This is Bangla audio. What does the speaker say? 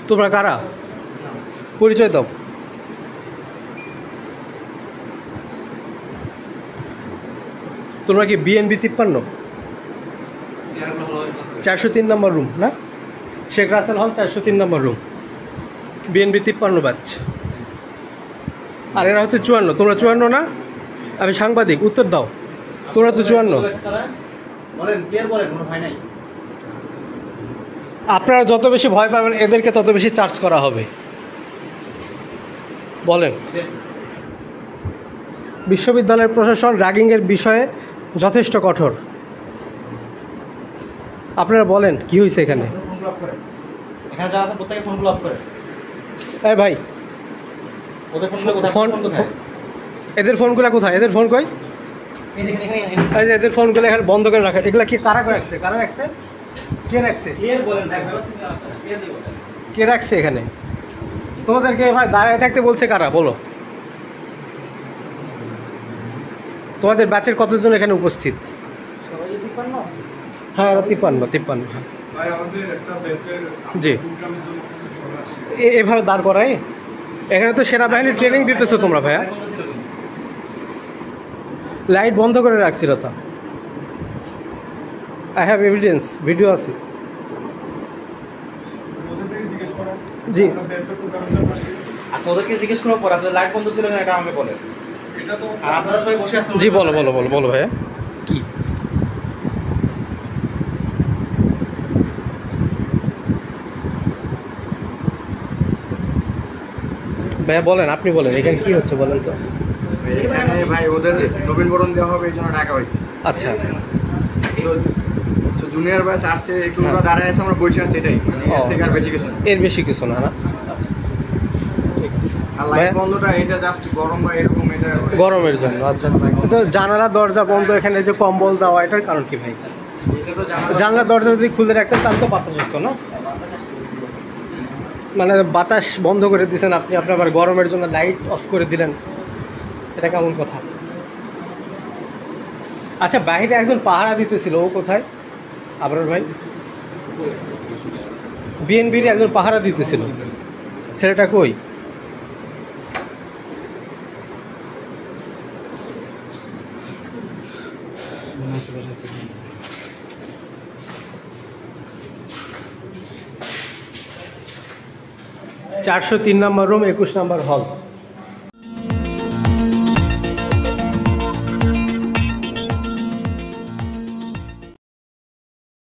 তোমরা কারা? পরিচয় দাও। তোমরা কি বিএনবি 53? 403 নম্বর রুম না? শেখ রাসেল হল 403 নম্বর রুম, বিএনবি 53 ব্যাচ। আর এরা হচ্ছে 54। তোমরা 54 না? আমি সাংবাদিক, উত্তর দাও। তোমরা তো 54। আপনারা যত বেশি ভয় পাবেন এদেরকে তত বেশি চার্জ করা হবে। বলেন। বিশ্ববিদ্যালয়ের প্রশাসন র্যাগিংয়ের বিষয়ে যথেষ্ট কঠোর। আপনারা বলেন কি হয়েছে এখানে? এই ভাই, ফোন, এদের ফোনগুলো কোথায়? এদের ফোন কই? এই যে এদের ফোনগুলো এখানে বন্ধ করে রাখে। এগুলা কি কারা রাখছে? কারা রাখছে? কে রাখছে? কে রাখছে এখানে? তোমাদেরকে ভাই দাঁড়ায় থাকতে বলছে কারা? বলো। তোমাদের ব্যাচের কতজন এখানে উপস্থিত? হ্যাঁ 53। জি, এভাবে দাঁড় করাই? এখানে তো সেনাবাহিনীর ট্রেনিং দিতেছো তোমরা ভাইয়া। লাইট বন্ধ করে রাখছিল তা। আই হ্যাভ এভিডেন্স, ভিডিও আছে। জি, আচ্ছা ওদেরকে জিজ্ঞেস করার পর আপনাদের লাইট বন্ধ ছিল না এটা আমাকে বলেন। আর আপনারা সবাই বসে আছেন। জি বলো বলো বলো বলো ভাইয়া কি? ভাইয়া বলেন, আপনি বলেন এখানে কি হচ্ছে বলেন তো। এখানে ভাই ওদের নবীনবরণ দেওয়া হবে এই জন্য ডাকা হয়েছে। আচ্ছা, তো জুনিয়র ব্যাচ আসছে, একটু ওরা দাঁড়ায় আছে, আমরা বসে আছি, এটাই। এর থেকে আর বেশি কিছু না। এর বেশি কিছু না। আচ্ছা, আর লাইট বন্ধটা এটা জাস্ট গরম বা এরকম, এটা গরমের জন্য। আচ্ছা, তো জানালা দরজা বন্ধ, এখানে যে কম্বল দেওয়া, এটার কারণ কি ভাই? জানলা দরজা যদি খুলে রাখতেন তাহলে তো বাতাস আসতো না। মানে বাতাস বন্ধ করে দিয়েছেন আপনি, আপনি আবার গরমের জন্য লাইট অফ করে দিলেন, এটা কেমন কথা? আচ্ছা, বাইরে একজন পাহারা দিতেছিল, ও কোথায়? আবরার ভাই, বিএনবির একজন পাহারা দিতেছিল, ছেলেটা কই? চারশো 3 নম্বর রুম, 21 নম্বর হল।